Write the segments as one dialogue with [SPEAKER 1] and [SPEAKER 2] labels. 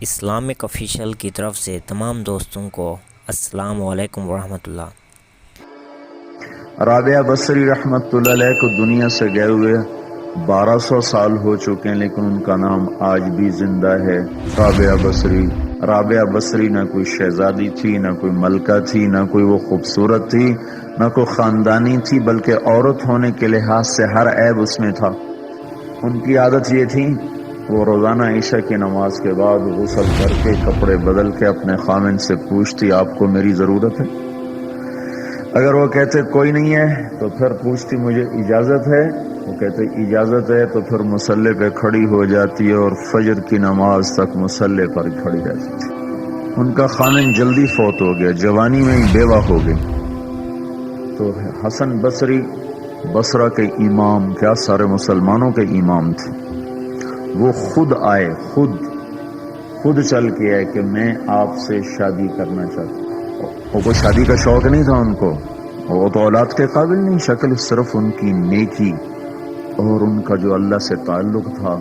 [SPEAKER 1] Islamic official کی طرف سے تمام دوستوں کو السلام علیکم ورحمۃ اللہ۔
[SPEAKER 2] رابعہ بصری رحمت اللہ علیہ کو دنیا سے گئے ہوئے 1200 سال ہو چکے ہیں، لیکن ان کا نام آج بھی زندہ ہے، رابعہ بصری۔ رابعہ بصری نہ کوئی شہزادی تھی، نہ کوئی ملکہ تھی، نہ کوئی وہ خوبصورت تھی، نہ کوئی خاندانی تھی، بلکہ عورت ہونے کے لحاظ سے ہر عیب اس میں تھا۔ ان کی عادت یہ تھی، وہ روزانہ عشاء کی نماز کے بعد غسل کر کے کپڑے بدل کے اپنے خامن سے پوچھتی آپ کو میری ضرورت ہے؟ اگر وہ کہتے کوئی نہیں ہے تو پھر پوچھتی مجھے اجازت ہے؟ وہ کہتے اجازت ہے تو پھر مصلی پہ کھڑی ہو جاتی ہے اور فجر کی نماز تک مصلی پر کھڑی رہتی تھی۔ ان کا خامن جلدی فوت ہو گیا، جوانی میں ہی بیوہ ہو گئی، تو حسن بصری بصرہ کے امام، کیا سارے مسلمانوں کے امام تھے، وہ خود آئے، خود چل کے آئے کہ میں آپ سے شادی کرنا چاہتا ہوں۔ وہ کوئی شادی کا شوق نہیں تھا ان کو، وہ تو اولاد کے قابل نہیں، شکل صرف ان کی نیکی اور ان کا جو اللہ سے تعلق تھا،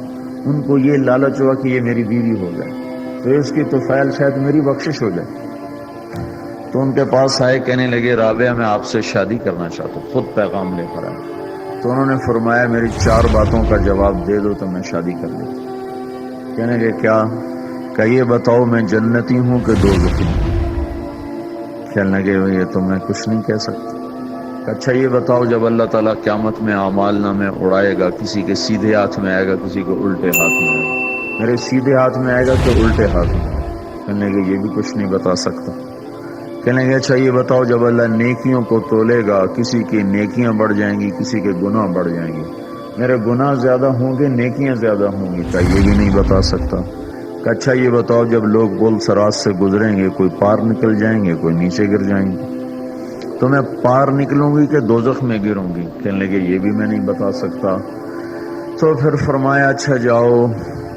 [SPEAKER 2] ان کو یہ لالچ ہوا کہ یہ میری بیوی ہو جائے تو اس کی طفیل شاید میری بخشش ہو جائے۔ تو ان کے پاس آئے، کہنے لگے رابعہ میں آپ سے شادی کرنا چاہتا ہوں، خود پیغام لے کر آئے۔ تو انہوں نے فرمایا میری 4 باتوں کا جواب دے دو تو میں شادی کر لیتا۔ کہنے لگے کیا؟ کہ یہ بتاؤ میں جنتی ہوں کہ دوزخی ہوں؟ کہنے لگے یہ تو میں کچھ نہیں کہہ سکتا۔ اچھا یہ بتاؤ جب اللہ تعالیٰ قیامت میں اعمال نامے اڑائے گا، کسی کے سیدھے ہاتھ میں آئے گا، کسی کو الٹے ہاتھ میں آئے گا، میرے سیدھے ہاتھ میں آئے گا کہ الٹے ہاتھ میں؟ کہنے لگے یہ بھی کچھ نہیں بتا سکتا۔ کہنے لگے اچھا یہ بتاؤ جب اللہ نیکیوں کو تولے گا، کسی کی نیکیاں بڑھ جائیں گی، کسی کے گناہ بڑھ جائیں گے، میرے گناہ زیادہ ہوں گے نیکیاں زیادہ ہوں گی؟ کہا یہ بھی نہیں بتا سکتا۔ کہ اچھا یہ بتاؤ جب لوگ گول سراج سے گزریں گے، کوئی پار نکل جائیں گے، کوئی نیچے گر جائیں گے، تو میں پار نکلوں گی کہ دوزخ میں گروں گی؟ کہنے لگے یہ بھی میں نہیں بتا سکتا۔ تو پھر فرمایا اچھا جاؤ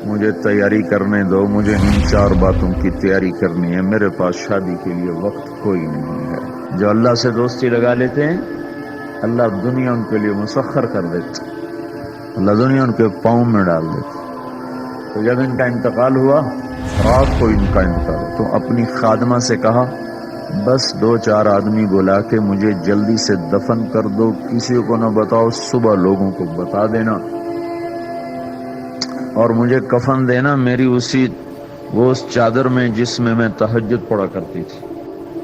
[SPEAKER 2] مجھے تیاری کرنے دو، مجھے ان 4 باتوں کی تیاری کرنی ہے، میرے پاس شادی کے لیے وقت کوئی نہیں ہے۔ جو اللہ سے دوستی لگا لیتے ہیں اللہ دنیا ان کے لیے مسخر کر دیتے، اللہ دنیا ان کے پاؤں میں ڈال دیتے۔ تو جب ان کا انتقال ہوا، رات کو ان کا انتقال، تو اپنی خادمہ سے کہا بس 2-4 آدمی بلا کے مجھے جلدی سے دفن کر دو، کسی کو نہ بتاؤ، صبح لوگوں کو بتا دینا، اور مجھے کفن دینا میری اس چادر میں جس میں میں تہجد پڑھا کرتی تھی۔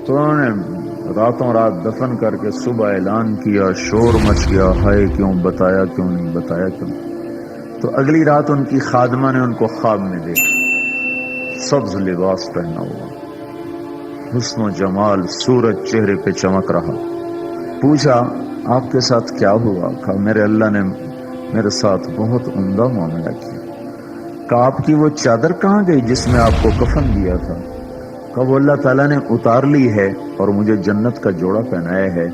[SPEAKER 2] تو انہوں نے راتوں رات دفن کر کے صبح اعلان کیا، شور مچ گیا، ہائے کیوں بتایا، کیوں نہیں بتایا، کیوں؟ تو اگلی رات ان کی خادمہ نے ان کو خواب میں دیکھا، سبز لباس پہنا ہوا، حسن و جمال، سورج چہرے پہ چمک رہا۔ پوچھا آپ کے ساتھ کیا ہوا؟ کہا میرے اللہ نے میرے ساتھ بہت عمدہ معاملہ کیا۔ کہا آپ کی وہ چادر کہاں گئی جس میں آپ کو کفن دیا تھا؟ کہا وہ اللہ تعالیٰ نے اتار لی ہے اور مجھے جنت کا جوڑا پہنایا ہے،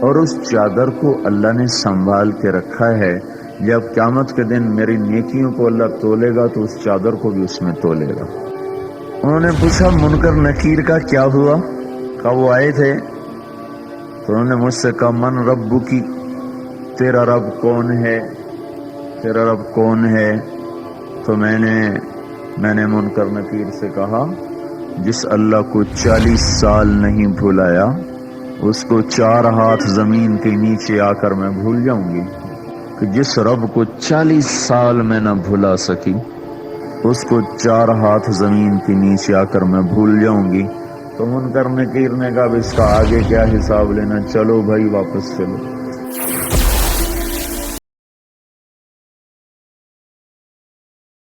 [SPEAKER 2] اور اس چادر کو اللہ نے سنبھال کے رکھا ہے، جب قیامت کے دن میری نیکیوں کو اللہ تولے گا تو اس چادر کو بھی اس میں تولے گا۔ انہوں نے پوچھا منکر نکیر کا کیا ہوا؟ کہا وہ آئے تھے تو انہوں نے مجھ سے کہا من ربکی، تیرا رب کون ہے، تیرا رب کون ہے؟ تو میں نے منکر نکیر سے کہا جس اللہ کو 40 سال نہیں بھلایا، اس کو 4 ہاتھ زمین کے نیچے آ کر میں بھول جاؤں گی؟ کہ جس رب کو 40 سال میں نہ بھلا سکی، اس کو 4 ہاتھ زمین کے نیچے آ کر میں بھول جاؤں گی؟ تو منکر نکیر نے کہا اب اس کا آگے کیا حساب لینا، چلو بھائی واپس چلو۔